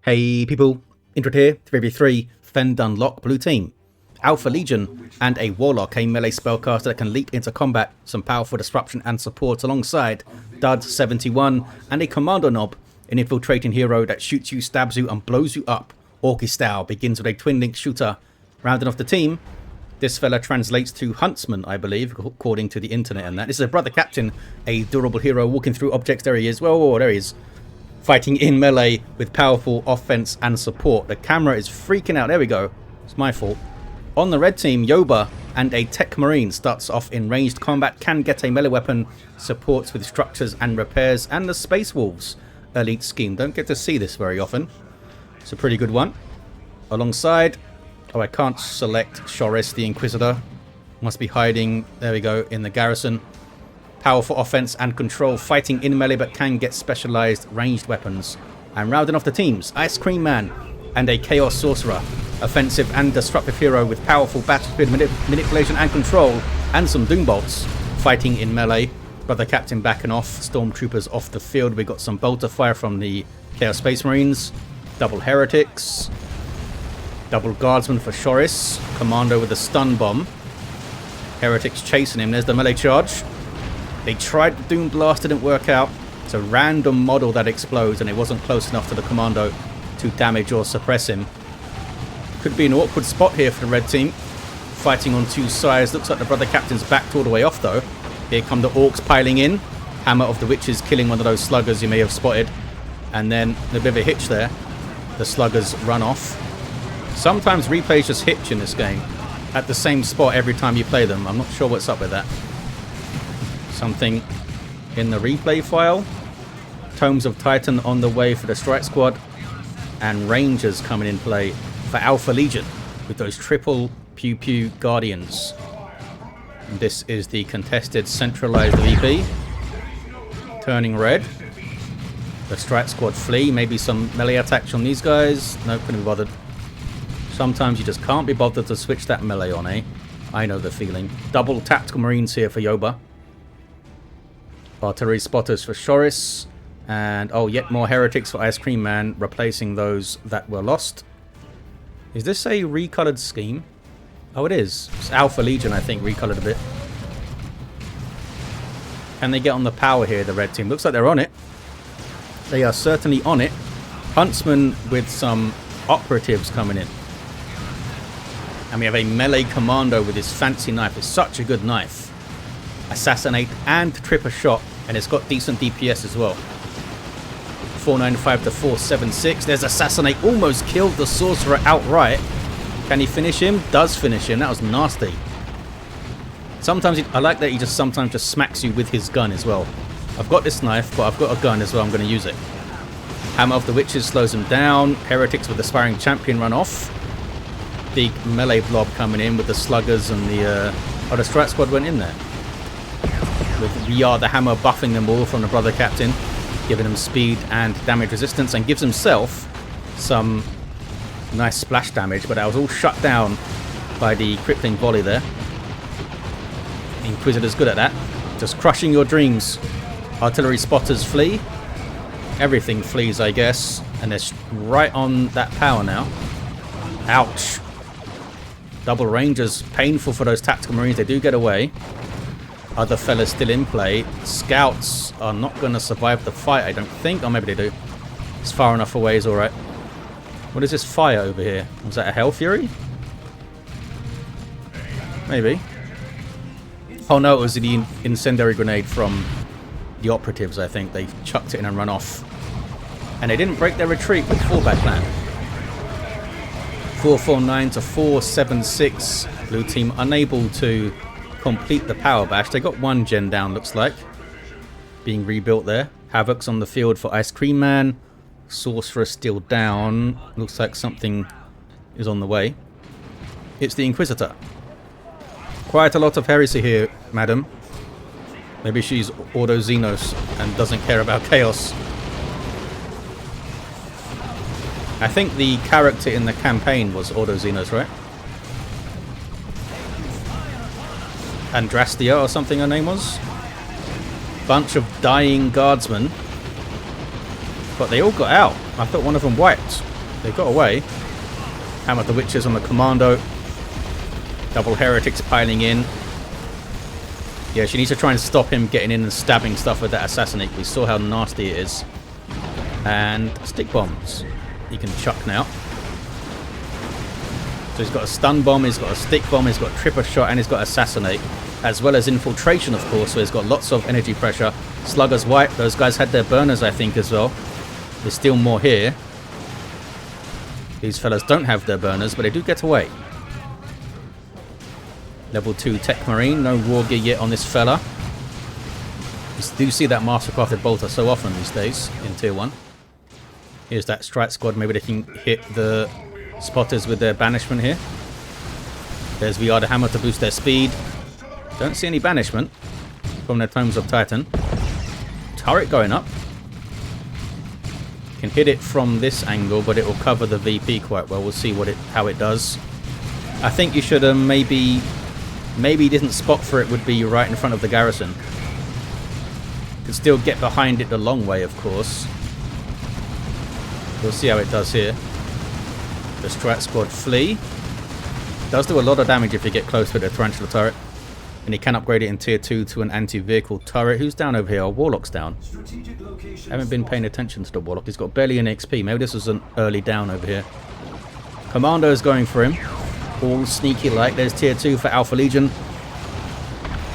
Hey people, Intro here, 3v3, Fend Unlock Blue Team. AlphaLegion and a Warlock, a melee spellcaster that can leap into combat, some powerful disruption and support alongside Dud 71 and a Kommando knob, an infiltrating hero that shoots you, stabs you and blows you up. Orky style, begins with a twin link shooter. Rounding off the team, this fella translates to Huntsman, I believe, according to the internet and that. This is a brother captain, a durable hero walking through objects. There he is. Whoa, there he is. Fighting in melee with powerful offense and support. The camera is freaking out. There we go. It's my fault. On the red team, YOBA and a Techmarine starts off in ranged combat, can get a melee weapon, supports with structures and repairs, and the Space Wolves elite scheme. Don't get to see this very often. It's a pretty good one. Alongside, oh, I can't select Shoris, the Inquisitor. Must be hiding, there we go, in the garrison. Powerful offense and control, fighting in melee but can get specialized ranged weapons. And rounding off the teams, SCECREAMAN and a Chaos Sorcerer. Offensive and disruptive hero with powerful battlefield manipulation and control, and some Doom Bolts. Fighting in melee, brother captain backing off, stormtroopers off the field. We got some bolter fire from the Chaos Space Marines, double heretics, double guardsman for Shoris, Kommando with a stun bomb. Heretics chasing him, there's the melee charge. They tried the Doom Blast, didn't work out. It's a random model that explodes and it wasn't close enough to the Kommando to damage or suppress him. Could be an awkward spot here for the red team. Fighting on two sides. Looks like the brother captain's backed all the way off though. Here come the Orks piling in. Hammer of the Witches killing one of those sluggers you may have spotted. And then a bit of a hitch there. The sluggers run off. Sometimes replays just hitch in this game at the same spot every time you play them. I'm not sure what's up with that. Something in the replay file. Tomes of Titan on the way for the strike squad. And Rangers coming in play for AlphaLegion with those triple pew pew guardians. And this is the contested centralized VP. Turning red. The strike squad flee. Maybe some melee attacks on these guys. Nope, couldn't be bothered. Sometimes you just can't be bothered to switch that melee on, eh? I know the feeling. Double tactical marines here for YOBA. Artillery spotters for Shoris. And, oh, yet more heretics for SCECREAMAN, replacing those that were lost. Is this a recolored scheme? Oh, it is. It's AlphaLegion, I think, recolored a bit. Can they get on the power here, the red team? Looks like they're on it. They are certainly on it. Huntsman with some operatives coming in. And we have a melee commando with his fancy knife. It's such a good knife. Assassinate and trip a shot. And it's got decent DPS as well. 495 to 476. There's Assassinate. Almost killed the Sorcerer outright. Can he finish him? Does finish him. That was nasty. Sometimes I like that he just sometimes just smacks you with his gun as well. I've got this knife, but I've got a gun as well. I'm going to use it. Hammer of the Witches slows him down. Heretics with the Sparring Champion run off. Big melee blob coming in with the sluggers and the... oh, the strike squad went in there. With VR the Hammer buffing them all from the brother captain, giving them speed and damage resistance, and gives himself some nice splash damage, but that was all shut down by the crippling volley there. Inquisitor's good at that. Just crushing your dreams. Artillery spotters flee. Everything flees, I guess. And they're right on that power now. Ouch. Double Rangers. Painful for those tactical marines. They do get away. Other fellas still in play. Scouts are not going to survive the fight, I don't think. Or maybe they do. It's far enough away, is alright. What is this fire over here? Was that a Hell Fury? Maybe. Oh no, it was the incendiary grenade from the operatives, I think. They chucked it in and run off. And they didn't break their retreat with fallback plan. 449 to 476. Blue team unable to complete the power bash. They got one gen down, looks like. Being rebuilt there. Havoc's on the field for SCECREAMAN. Sorcerer still down. Looks like something is on the way. It's the Inquisitor. Quite a lot of heresy here, madam. Maybe she's Ordo Xenos and doesn't care about chaos. I think the character in the campaign was Ordo Xenos, right? Andrastia or something her name was. Bunch of dying guardsmen. But they all got out. I thought one of them wiped. They got away. Hammer the Witches on the Kommando. Double Heretics piling in. Yeah, she needs to try and stop him getting in and stabbing stuff with that Assassinate. We saw how nasty it is. And stick bombs. He can chuck now. So he's got a stun bomb, he's got a stick bomb, he's got tripper shot, and he's got Assassinate. As well as infiltration, of course, so he's got lots of energy pressure. Slugger's wipe. Those guys had their burners, I think, as well. There's still more here. These fellas don't have their burners, but they do get away. Level 2 Techmarine, no war gear yet on this fella. You do see that Mastercrafted Bolter so often these days in Tier 1. Here's that Strike Squad, maybe they can hit the spotters with their banishment here. There's VR the Hammer to boost their speed. Don't see any banishment from their Tomes of Titan. Turret going up. Can hit it from this angle, but it will cover the VP quite well. We'll see how it does. I think you should maybe didn't spot for it would be right in front of the garrison. Could still get behind it the long way, of course. We'll see how it does here. The Strat Squad flee. Does do a lot of damage if you get close with a Tarantula turret. And you can upgrade it in Tier 2 to an anti-vehicle turret. Who's down over here? Oh, Warlock's down. I haven't been paying attention to the Warlock. He's got barely an XP. Maybe this was an early down over here. Kommando is going for him. All sneaky like. There's Tier 2 for AlphaLegion.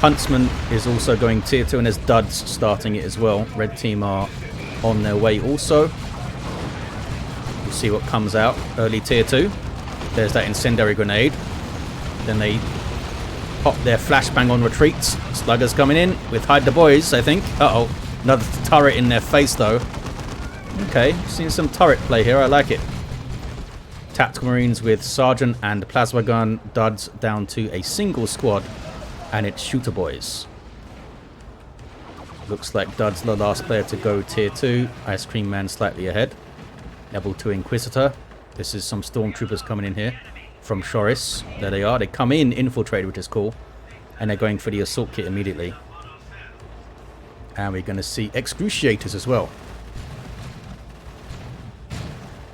Huntsman is also going Tier 2, and there's Duds starting it as well. Red team are on their way also. We'll see what comes out. Early Tier 2. There's that incendiary grenade. Then they pop their flashbang on retreats. Sluggers coming in with Hide the Boys, I think. Uh-oh. Another turret in their face, though. Okay, seeing some turret play here. I like it. Tactical Marines with Sergeant and Plasma Gun. Duds down to a single squad. And it's Shooter Boys. Looks like Duds the last player to go Tier 2. Ice Cream Man slightly ahead. Level 2 Inquisitor. This is some Stormtroopers coming in here from Shoris. There they are. They come in infiltrated, which is cool. And they're going for the assault kit immediately. And we're going to see Excruciators as well.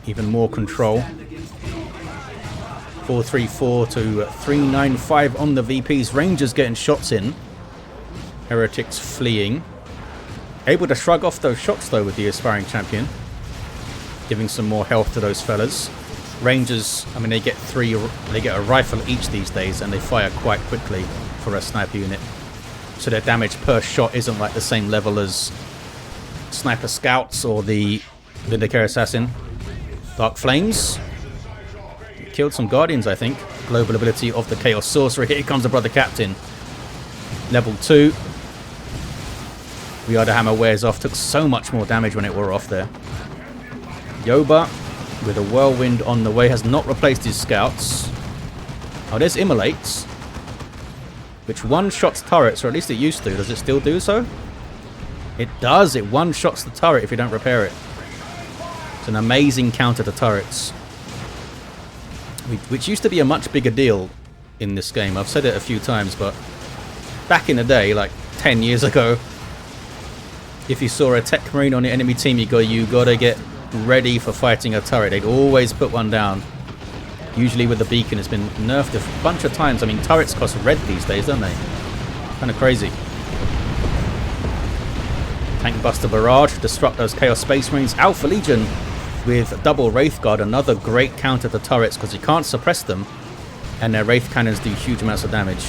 Even more control. 434 to 395 on the VPs. Rangers getting shots in. Heretics fleeing. Able to shrug off those shots though with the aspiring champion. Giving some more health to those fellas. Rangers, I mean, they get a rifle each these days, and they fire quite quickly for a sniper unit. So their damage per shot isn't like the same level as Sniper Scouts or the Vindicare Assassin. Dark Flames. Killed some Guardians, I think. Global ability of the Chaos Sorcerer. Here comes the Brother Captain. Level 2. The Hammer wears off. Took so much more damage when it wore off there. YOBA with a Whirlwind on the way. Has not replaced his Scouts. Oh, there's Immolates. Which one-shots turrets, or at least it used to. Does it still do so? It does. It one-shots the turret if you don't repair it. It's an amazing counter to turrets. Which used to be a much bigger deal in this game. I've said it a few times, but back in the day, like 10 years ago, if you saw a Techmarine on the enemy team, you gotta get ready for fighting a turret. They'd always put one down. Usually with the beacon. It's been nerfed a bunch of times. I mean, turrets cost red these days, don't they? Kind of crazy. Tank Buster Barrage, disrupt those Chaos Space Marines. AlphaLegion with double Wraith Guard, another great counter to turrets because you can't suppress them, and their Wraith Cannons do huge amounts of damage.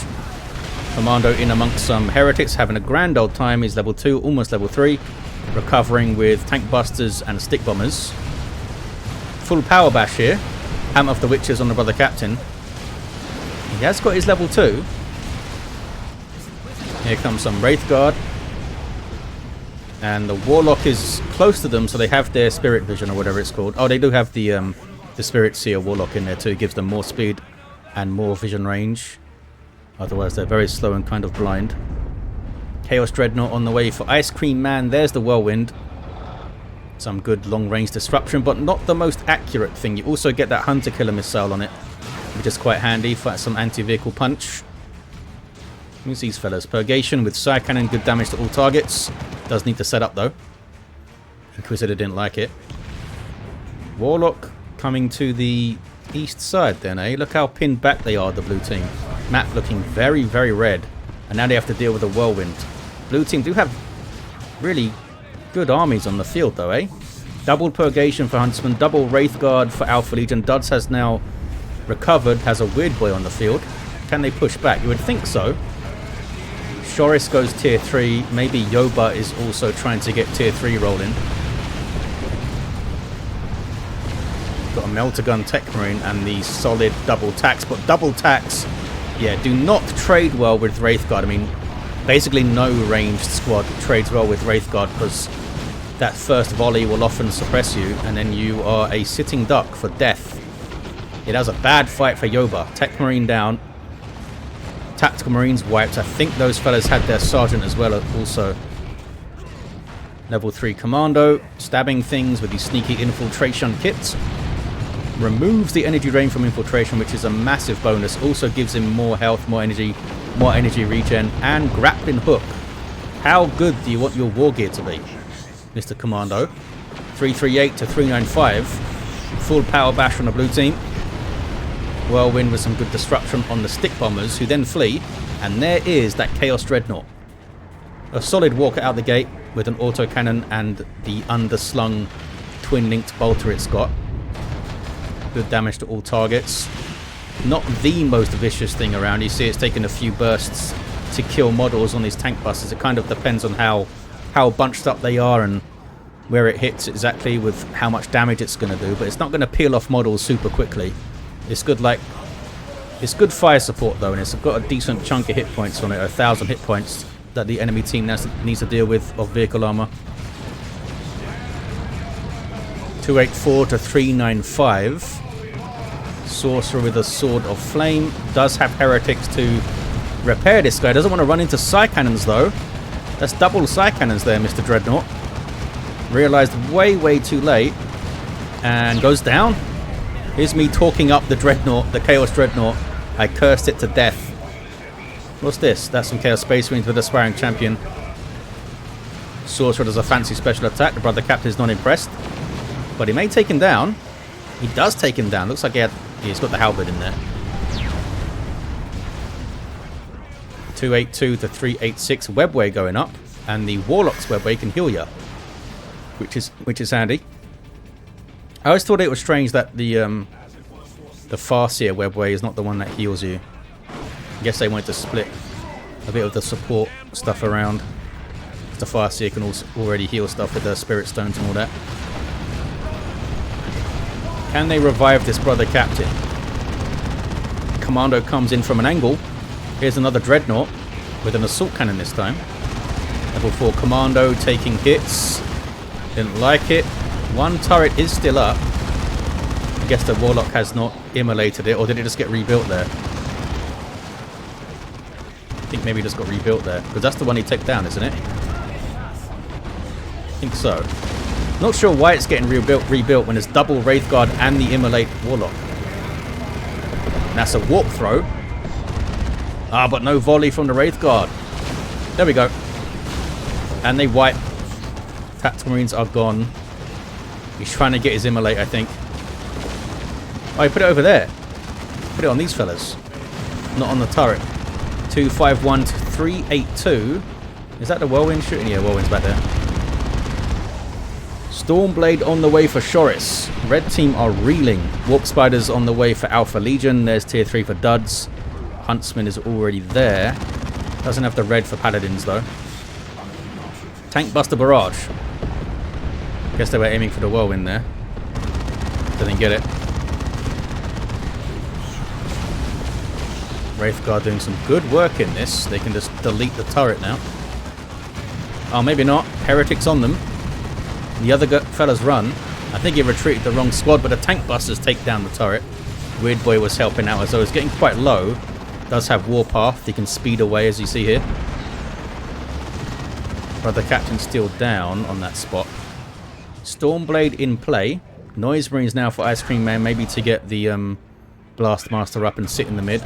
Kommando in amongst some Heretics, having a grand old time. He's level 2, almost level 3, recovering with Tank Busters and Stick Bombers. Full Power Bash here. Hammer of the Witches on the Brother Captain. He has got his level 2. Here comes some Wraith Guard. And the Warlock is close to them, so they have their Spirit Vision or whatever it's called. Oh, they do have the Spirit Seer Warlock in there too. It gives them more speed and more vision range. Otherwise, they're very slow and kind of blind. Chaos Dreadnought on the way for Ice Cream Man. There's the Whirlwind. Some good long-range disruption, but not the most accurate thing. You also get that Hunter Killer missile on it, which is quite handy for some anti-vehicle punch. Who's these fellas? Purgation with Psy Cannon, good damage to all targets. Does need to set up though. Inquisitor didn't like it. Warlock coming to the east side then, eh? Look how pinned back they are, the blue team. Map looking very, very red. And now they have to deal with a whirlwind. Blue team do have really good armies on the field though, eh? Double Purgation for Huntsman, double Wraithguard for AlphaLegion. Duds has now recovered, has a Weird Boy on the field. Can they push back? You would think so. Shoris goes tier 3. Maybe YOBA is also trying to get tier 3 rolling. Got a Melter Gun Techmarine and the solid double tax. But double tax, yeah, do not trade well with Wraithguard. I mean, basically no ranged squad trades well with Wraithguard because that first volley will often suppress you and then you are a sitting duck for death. It has a bad fight for YOBA. Techmarine down. Tactical Marines wiped. I think those fellas had their sergeant as well also. Level 3 Kommando. Stabbing things with the sneaky infiltration kits. Removes the energy drain from infiltration, which is a massive bonus. Also gives him more health, more energy regen, and grappling hook. How good do you want your war gear to be, Mr. Kommando? 338 to 395. Full power bash on the blue team. Whirlwind with some good disruption on the stick bombers, who then flee. And there is that Chaos Dreadnought. A solid walker out the gate with an autocannon and the underslung twin-linked bolter it's got. Good damage to all targets. Not the most vicious thing around. You see it's taking a few bursts to kill models on these tank buses. It kind of depends on how bunched up they are and where it hits exactly with how much damage it's going to do. But it's not going to peel off models super quickly. It's good fire support though, and it's got a decent chunk of hit points on it, 1,000 hit points that the enemy team needs to deal with of vehicle armor. 284 to 395. Sorcerer with a Sword of Flame. Does have heretics to repair this guy. Doesn't want to run into Psy Cannons though. That's double Psy Cannons there, Mr. Dreadnought. Realized way too late. And goes down. Here's me talking up the Dreadnought, the Chaos Dreadnought. I cursed it to death. What's this? That's some Chaos Space Marines with Aspiring Champion. Sorcerer does a fancy special attack. The Brother Captain is not impressed. But he may take him down. He does take him down. Looks like he's got the halberd in there. 282 to 386. Webway going up. And the Warlock's Webway can heal you. Which is handy. I always thought it was strange that the Farseer Webway is not the one that heals you. I guess they wanted to split a bit of the support stuff around. The Farseer can also already heal stuff with the Spirit Stones and all that. Can they revive this Brother Captain? Kommando comes in from an angle. Here's another Dreadnought with an Assault Cannon this time. Level 4 Kommando taking hits. Didn't like it. One turret is still up. I guess the Warlock has not immolated it, or did it just get rebuilt there? I think maybe it just got rebuilt there, because that's the one he took down, isn't it? I think so. Not sure why it's getting rebuilt when it's double Wraithguard and the immolate Warlock. And that's a warp throw. Ah, but no volley from the Wraithguard. There we go. And they wipe. Tactical Marines are gone. He's trying to get his immolate, I think. Oh, he put it over there. Put it on these fellas. Not on the turret. 251 to 382. Is that the Whirlwind shooting? Yeah, Whirlwind's back there. Stormblade on the way for Shoris. Red team are reeling. Warp Spiders on the way for AlphaLegion. There's tier 3 for Duds. Huntsman is already there. Doesn't have the red for Paladins though. Tank Buster Barrage. Guess they were aiming for the Whirlwind there. Didn't get it. Wraithguard doing some good work in this. They can just delete the turret now. Oh, maybe not. Heretics on them. The other fellas run. I think he retreated the wrong squad, but the tank busters take down the turret. Weird Boy was helping out as though it's getting quite low. Does have Warpath. He can speed away as you see here. Brother Captain's still down on that spot. Stormblade in play. Noise Marines now for Ice Cream Man, maybe to get the Blast Master up and sit in the mid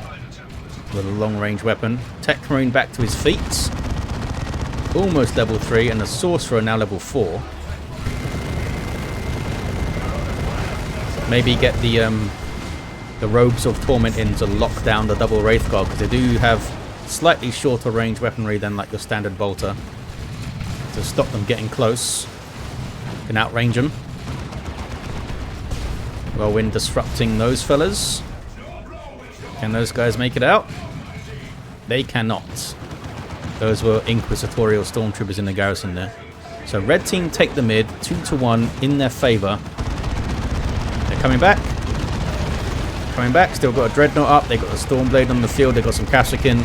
with a long range weapon. Techmarine back to his feet. Almost level 3, and the Sorcerer now level 4. Maybe get the Robes of Torment in to lock down the double Wraith Guard, because they do have slightly shorter range weaponry than like your standard bolter. To stop them getting close. Can outrange them. Whirlwind disrupting those fellas. Can those guys make it out? They cannot. Those were Inquisitorial Stormtroopers in the garrison there. So red team take the mid, 2-1 in their favour. They're coming back. Coming back, still got a Dreadnought up. They got a Stormblade on the field. They got some Kashyyykin.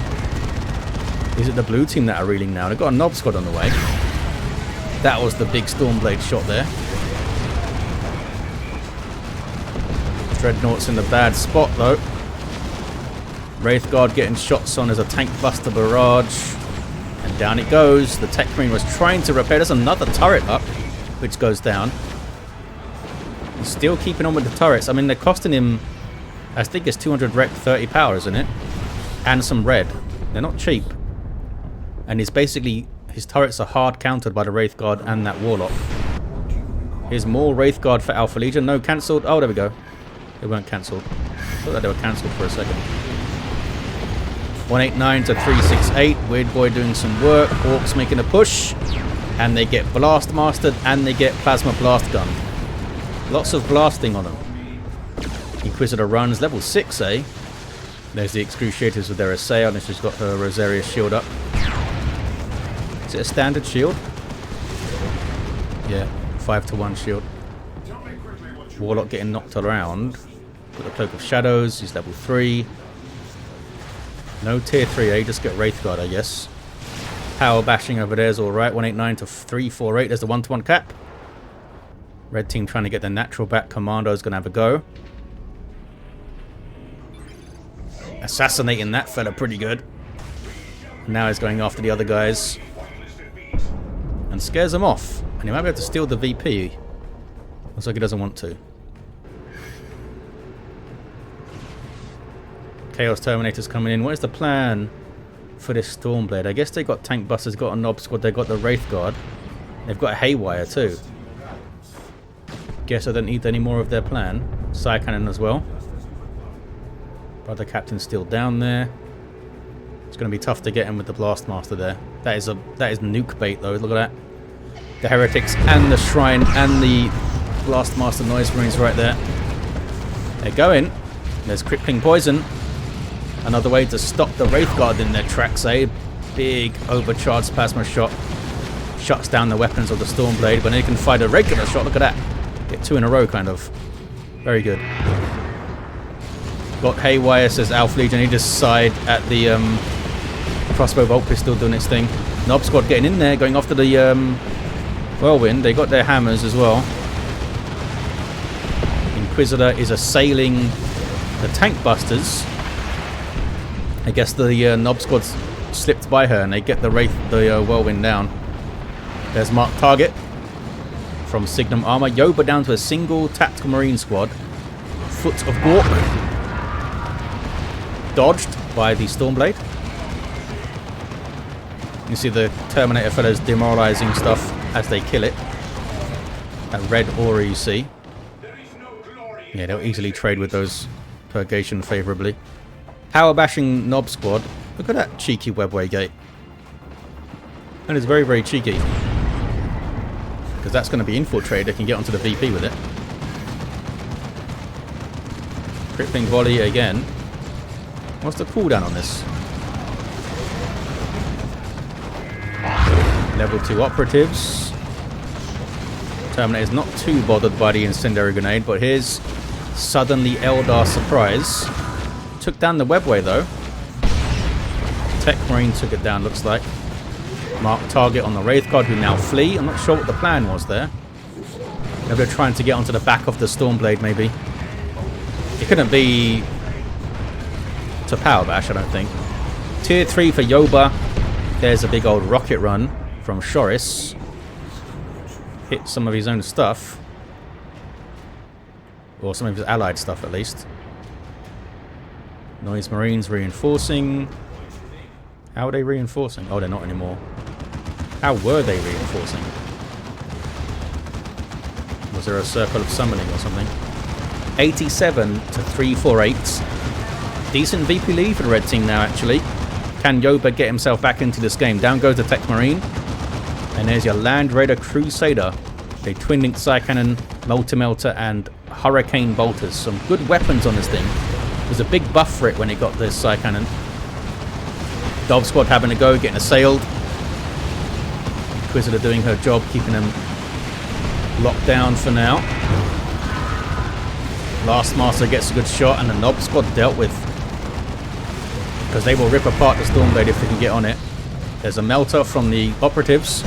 Is it the blue team that are reeling now? They've got a Knob Squad on the way. That was the big Stormblade shot there. Dreadnought's in the bad spot though. Wraithguard getting shots on as a tank buster barrage. And down it goes. The Techmarine was trying to repair. There's another turret up, which goes down. He's still keeping on with the turrets. I mean, they're costing him, I think it's 200 rec, 30 power, isn't it? And some red. They're not cheap. And he's basically, his turrets are hard countered by the Wraithguard and that Warlock. Here's more Wraithguard for AlphaLegion. No, cancelled. Oh, there we go. They weren't cancelled. I thought that they were cancelled for a second. 189 to 368. Weird Boy doing some work. Orks making a push. And they get Blast Mastered and they get Plasma Blast Gun. Lots of blasting on them. Inquisitor runs level 6, eh? There's the Excruciators with their Assail, and she's got her Rosaria shield up. Is it a standard shield? Yeah, 5-1 shield. Warlock getting knocked around. Got the Cloak of Shadows, he's level 3. No tier 3, eh? Just get Wraithguard, I guess. Power bashing over there is alright. 189 to 348. There's the 1-1 cap. Red team trying to get their natural back. Kommando is going to have a go. Assassinating that fella pretty good. Now he's going after the other guys. And scares them off. And he might be able to steal the VP. Looks like he doesn't want to. Chaos Terminator's coming in. What is the plan for this Stormblade? I guess they got Tank Busters, got a Knob Squad, they got the Wraithguard. They've got a Haywire too. Guess I don't need any more of their plan. Side Cannon as well. Brother Captain's still down there. It's going to be tough to get him with the Blastmaster there. That is nuke bait though. Look at that. The Heretics and the Shrine and the Blastmaster Noise Marines right there. They're going. There's Crippling Poison. Another way to stop the Wraithguard in their tracks, eh? Big overcharged plasma shot. Shuts down the weapons of the Stormblade. When they can fight a regular shot, look at that. Get 2 in a row, kind of. Very good. Got Haywire, says AlphaLegion. He just side at the crossbow bolt pistol doing its thing. Knob Squad getting in there, going after the Whirlwind. They got their hammers as well. Inquisitor is assailing the Tank Busters. I guess the Knob Squad slipped by her and they get the Whirlwind down. There's Mark Target from Signum Armor. YOBA down to a single Tactical Marine Squad. Foot of Gork. Dodged by the Stormblade. You see the Terminator fellows demoralizing stuff as they kill it. That red aura you see. Yeah, they'll easily trade with those Purgation favourably. Power bashing Knob Squad. Look at that cheeky webway gate. And it's very, very cheeky. Because that's going to be infiltrated. They can get onto the VP with it. Crippling volley again. What's the cooldown on this? Level 2 operatives. Terminator's not too bothered by the incendiary grenade, but here's suddenly Eldar surprise. Took down the webway though. Techmarine took it down, looks like. Mark target on the Wraithguard who now flee. I'm not sure what the plan was there. Maybe they're trying to get onto the back of the Stormblade maybe. It couldn't be to power bash, I don't think. Tier 3 for YOBA. There's a big old rocket run from Shoris. Hit some of his own stuff. Or some of his allied stuff at least. Noise Marines reinforcing. How are they reinforcing? Oh, they're not anymore. How were they reinforcing? Was there a circle of summoning or something? 87 to 348. Decent VP lead for the red team now, actually. Can YOBA get himself back into this game? Down goes the Techmarine. And there's your Land Raider Crusader. A twin-linked Psy-Cannon, Multi-Melter, and Hurricane Bolters. Some good weapons on this thing. There's a big buff for it when it got this Psy-Cannon. Dove Squad having a go, getting assailed. Inquisitor doing her job, keeping them locked down for now. Last Master gets a good shot, and the Nob Squad dealt with. Because they will rip apart the Stormblade if they can get on it. There's a Melter from the Operatives.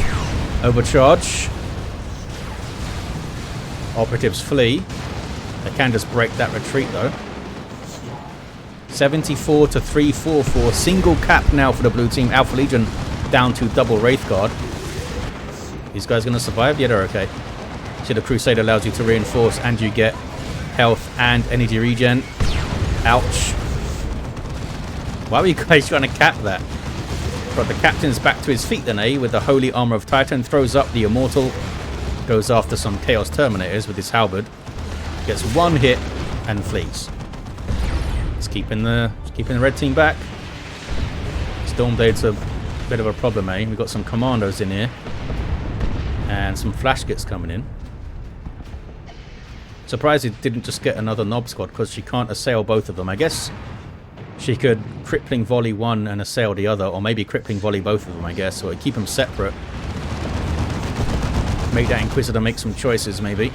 Overcharge. Operatives flee. They can just break that retreat though. 74 to 344. Single cap now for the blue team. AlphaLegion down to double Wraith Guard. These guys going to survive? Yeah, they're okay. So the Crusader allows you to reinforce and you get health and energy regen. Ouch. Why were you guys trying to cap that? But the captain's back to his feet then, eh? With the Holy Armor of Titan. Throws up the Immortal. Goes after some Chaos Terminators with his halberd. Gets one hit and flees. It's keeping the red team back. Stormblade's a bit of a problem, eh? We've got some Commandos in here. And some Flash Gits coming in. Surprised he didn't just get another Nob Squad because she can't assail both of them. I guess she could crippling volley one and assail the other, or maybe crippling volley both of them, I guess, or keep them separate. Make that Inquisitor make some choices, maybe.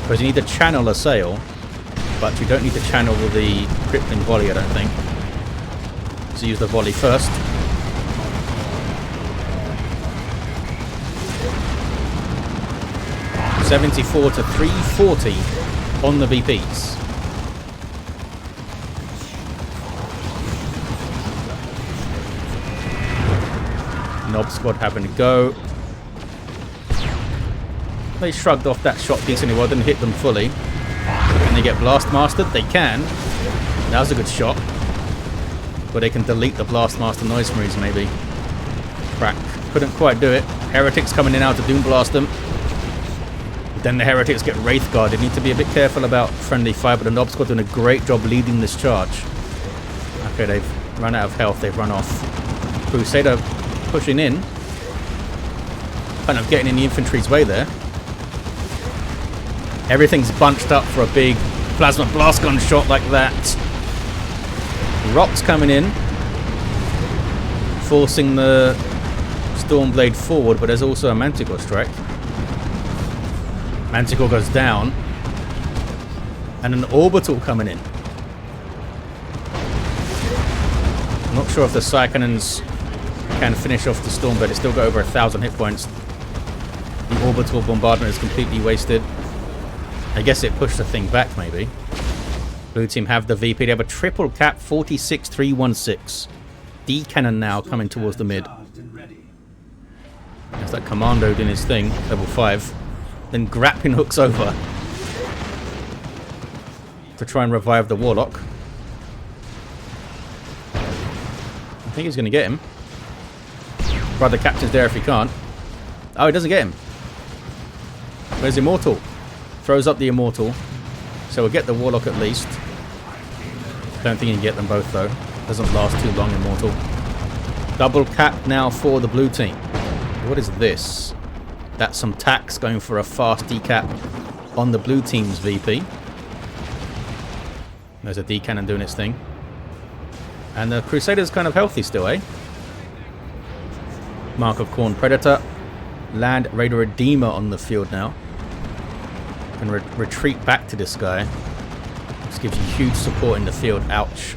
Because you need to channel assail, but you don't need to channel the crippling volley, I don't think. So use the volley first. $74 to $340 on the VPs. Nob Squad having to go. They shrugged off that shot decently well, didn't hit them fully. Can they get Blast Mastered? They can. That was a good shot. But they can delete the Blast Master noise freeze maybe. Crack. Couldn't quite do it. Heretics coming in now to Doom Blast them. Then the Heretics get Wraith Guard. They need to be a bit careful about friendly fire, but the Nob Squad doing a great job leading this charge. Okay, they've run out of health. They've run off. Crusader pushing in. Kind of getting in the infantry's way there. Everything's bunched up for a big plasma blast gun shot like that. Rocks coming in. Forcing the Stormblade forward, but there's also a Manticore strike. Manticore goes down. And an Orbital coming in. I'm not sure if the Psy-Cannons can finish off the Stormblade. It's still got over 1,000 hit points. The Orbital Bombardment is completely wasted. I guess it pushed the thing back, maybe. Blue team have the VP. They have a triple cap, 46-316. D cannon now coming towards the mid. There's that Kommando doing his thing, level 5. Then grappling hooks over to try and revive the Warlock. I think he's going to get him. Right, the captain's there if he can't. Oh, he doesn't get him. Where's Immortal? Throws up the Immortal. So we'll get the Warlock at least. Don't think he can get them both though. Doesn't last too long, Immortal. Double cap now for the blue team. What is this? That's some tax going for a fast decap on the blue team's VP. There's a D cannon doing its thing. And the Crusader's kind of healthy still, eh? Mark of Khorne Predator. Land Raider Redeemer on the field now. Can retreat back to this guy. This gives you huge support in the field. Ouch.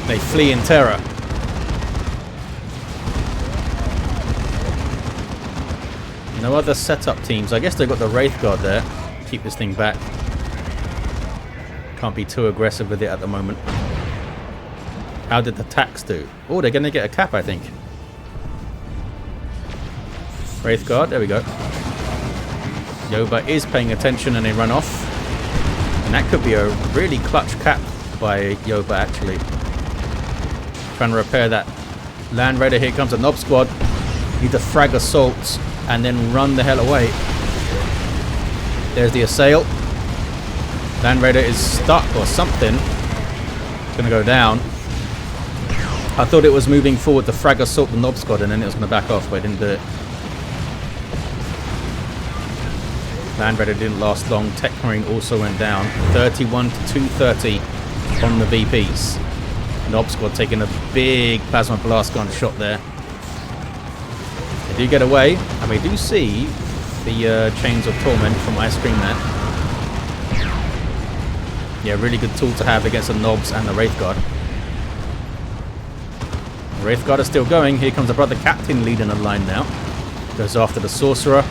They flee in terror. No other setup teams. I guess they've got the Wraith Guard there. Keep this thing back. Can't be too aggressive with it at the moment. How did the tax do? Oh, they're going to get a cap, I think. Wraith Guard, there we go. YOBA is paying attention and they run off. And that could be a really clutch cap by YOBA, actually. Trying to repair that Land Raider. Here comes a Nob Squad. Need to frag assaults and then run the hell away. There's the assail. Land Raider is stuck or something. It's going to go down. I thought it was moving forward to frag assault the Nob Squad and then it was going to back off, but it didn't do it. Land Raider didn't last long. Techmarine also went down. 31 to 230 on the VPs. Nob Squad taking a big Plasma Blast Gun shot there. They do get away, and we do see the Chains of Torment from YOBA. Yeah, really good tool to have against the Nobs and the Wraith Guard. The Wraith Guard are still going. Here comes the Brother Captain leading the line now. Goes after the Sorcerer.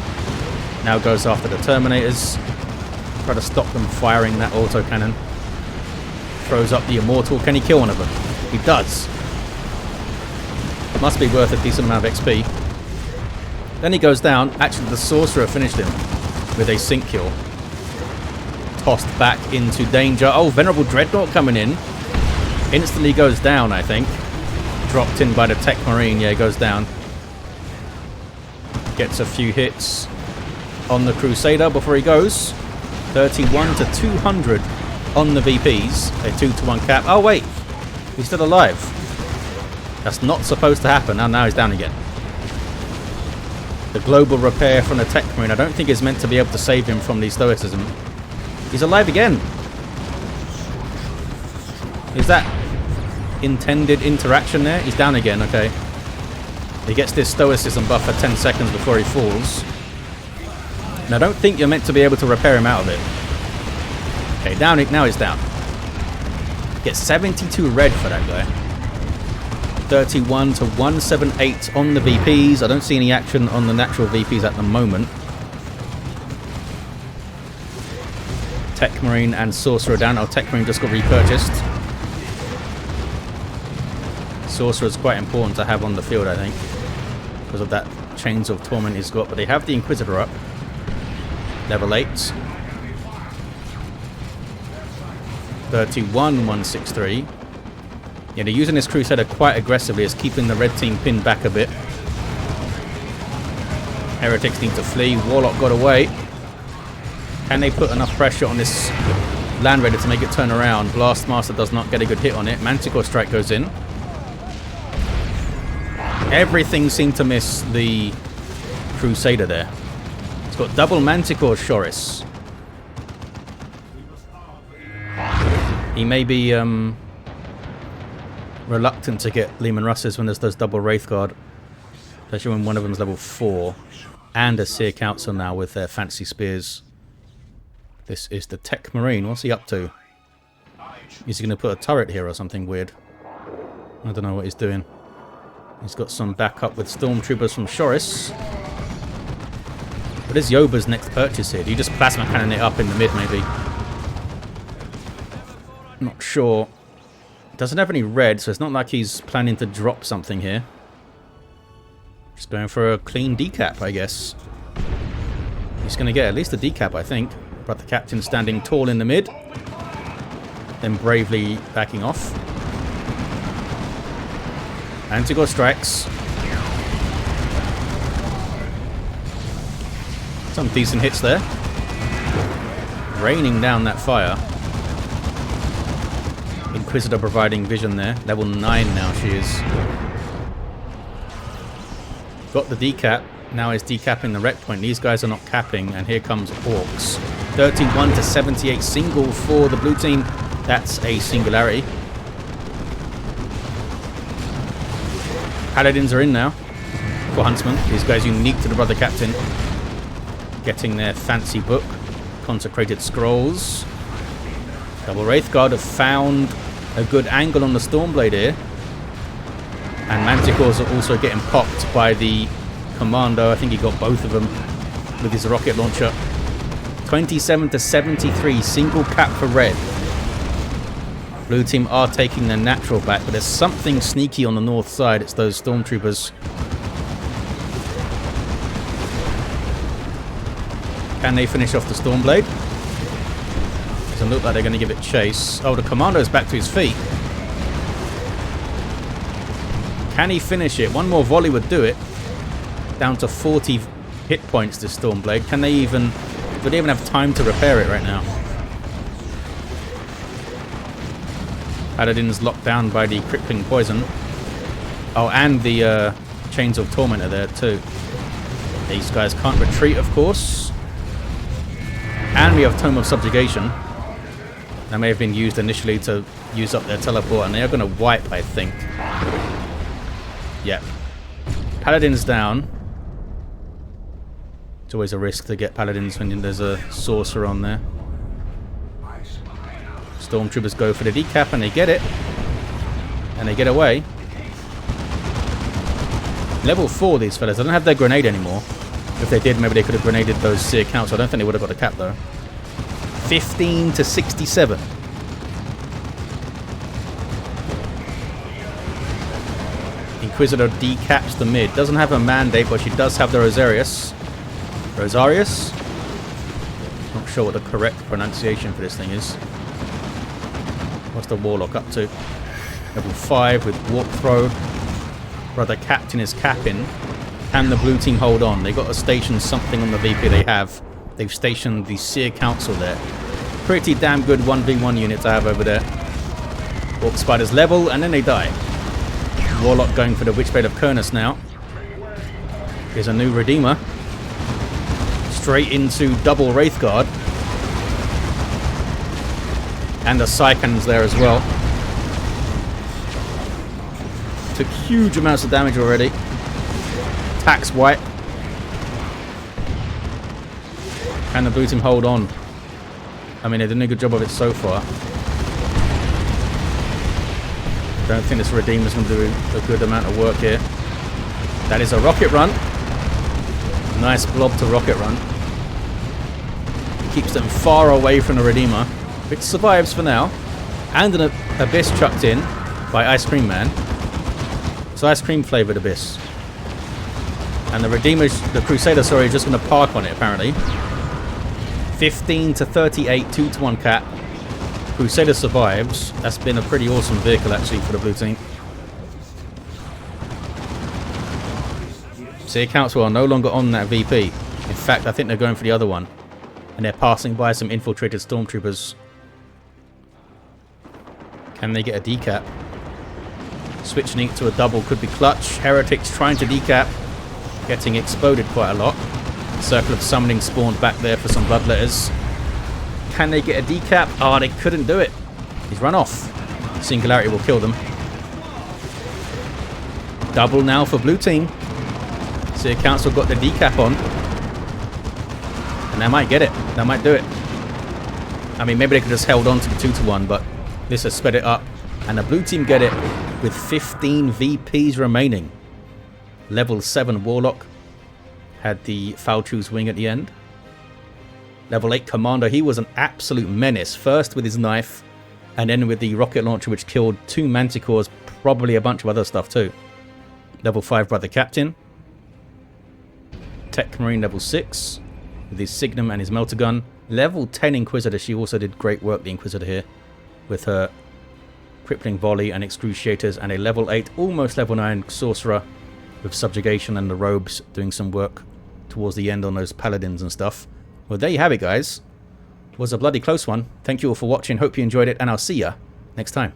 Now goes after the Terminators. Try to stop them firing that autocannon. Throws up the Immortal. Can he kill one of them? He does. Must be worth a decent amount of XP. Then he goes down. Actually, the Sorcerer finished him with a sync kill. Tossed back into danger. Oh, Venerable Dreadnought coming in. Instantly goes down, I think. Dropped in by the Techmarine. Yeah, he goes down. Gets a few hits on the Crusader before he goes. 31 to 200 on the VPs. A 2-to-1 cap. Oh, wait. He's still alive. That's not supposed to happen. And now he's down again. The global repair from the Techmarine, I don't think is meant to be able to save him from the Stoicism. He's alive again. Is that intended interaction there? He's down again, okay. He gets this Stoicism buff for 10 seconds before he falls. And I don't think you're meant to be able to repair him out of it. Okay, down. Now he's down. Gets 72 red for that guy. 31 to 178 on the VPs. I don't see any action on the natural VPs at the moment. Techmarine and Sorcerer down. Oh, Techmarine just got repurchased. Sorcerer is quite important to have on the field, I think, because of that Chains of Torment he's got. But they have the Inquisitor up. Level 8. 31, 163. Yeah, they're using this Crusader quite aggressively. It's keeping the red team pinned back a bit. Heretics need to flee. Warlock got away. Can they put enough pressure on this Land Raider to make it turn around? Blastmaster does not get a good hit on it. Manticore Strike goes in. Everything seemed to miss the Crusader there. It's got double Manticore Shoris. He may be reluctant to get Lehman Russes when there's those double Wraith Guard. Especially when one of them's level 4. And a Seer Council now with their fancy spears. This is the Techmarine. What's he up to? Is he going to put a turret here or something weird? I don't know what he's doing. He's got some backup with Stormtroopers from Shoris. What is YOBA's next purchase here? Do you just plasma cannon it up in the mid, maybe? Not sure. Doesn't have any red, so it's not like he's planning to drop something here. Just going for a clean decap, I guess. He's going to get at least a decap, I think. But the captain standing tall in the mid. Then bravely backing off. Manticore strikes. Some decent hits there. Raining down that fire. Inquisitor providing vision there. Level 9 now she is. Got the decap. Now is decapping the rec point. These guys are not capping. And here comes Orks. 31 to 78 single for the blue team. That's a singularity. Paladins are in now for Huntsman. These guys unique to the Brother Captain. Getting their fancy book. Consecrated Scrolls. Double Wraith Guard have found a good angle on the Stormblade here. And Manticores are also getting popped by the Kommando. I think he got both of them with his rocket launcher. 27 to 73. Single cap for red. Blue team are taking their natural back, but there's something sneaky on the north side. It's those Stormtroopers. Can they finish off the Stormblade? Doesn't look like they're going to give it chase. Oh, the Commando's back to his feet. Can he finish it? One more volley would do it. Down to 40 hit points, this Stormblade. Can they even don't even have time to repair it right now. Paladin's locked down by the crippling poison. Oh, and the Chains of Torment are there too. These guys can't retreat, of course. And we have Tome of Subjugation. That may have been used initially to use up their teleport, and they are going to wipe, I think. Yep. Paladin's down. It's always a risk to get Paladins when there's a Sorcerer on there. Stormtroopers go for the decap, and they get it. And they get away. Level 4, these fellas. They don't have their grenade anymore. If they did, maybe they could have grenaded those seer counts. I don't think they would have got a cap, though. 15 to 67. Inquisitor decaps the mid. Doesn't have a mandate, but she does have the Rosarius. Rosarius? Not sure what the correct pronunciation for this thing is. What's the Warlock up to? Level 5 with Warp Throw. Brother Captain is capping. Can the blue team hold on? They've got to station something on the VP they have. They've stationed the Seer Council there. Pretty damn good 1v1 unit to have over there. Orc Spiders level, and then they die. Warlock going for the Witchblade of Kurnus now. Here's a new Redeemer. Straight into double Wraithguard. And the Psychons there as well. Took huge amounts of damage already. Tax wipe. Can the blue team hold on? I mean, they're doing a good job of it so far. Don't think this Redeemer's going to do a good amount of work here. That is a rocket run. Nice blob to rocket run. Keeps them far away from the Redeemer, which survives for now. And an Abyss chucked in by Ice Cream Man. It's Ice Cream flavoured Abyss. And the Redeemer's, the Crusader, sorry, is just going to park on it, apparently. 15 to 38, 2-to-1 cap. Crusader survives. That's been a pretty awesome vehicle, actually, for the blue team. Seer Council are no longer on that VP. In fact, I think they're going for the other one. And they're passing by some infiltrated Stormtroopers. Can they get a decap? Switching it to a double could be clutch. Heretics trying to decap. Getting exploded quite a lot. Circle of Summoning spawned back there for some bloodletters. Can they get a decap? Oh, they couldn't do it. He's run off. Singularity will kill them. Double now for blue team. Seer Council got the decap on. And they might get it. They might do it. I mean, maybe they could have just held on to the 2-to-1, but this has sped it up. And the blue team get it with 15 VPs remaining. Level 7 Warlock had the Falchu's wing at the end. Level 8 Kommando, he was an absolute menace. First with his knife, and then with the rocket launcher, which killed 2 Manticores, probably a bunch of other stuff too. Level 5 Brother Captain. Techmarine level 6, with his Signum and his Melter Gun. Level 10 Inquisitor, she also did great work, the Inquisitor here, with her Crippling Volley and Excruciators, and a level 8, almost level 9 Sorcerer, with Subjugation and the Robes doing some work towards the end on those Paladins and stuff. Well, there you have it, guys. It was a bloody close one. Thank you all for watching. Hope you enjoyed it, and I'll see ya next time.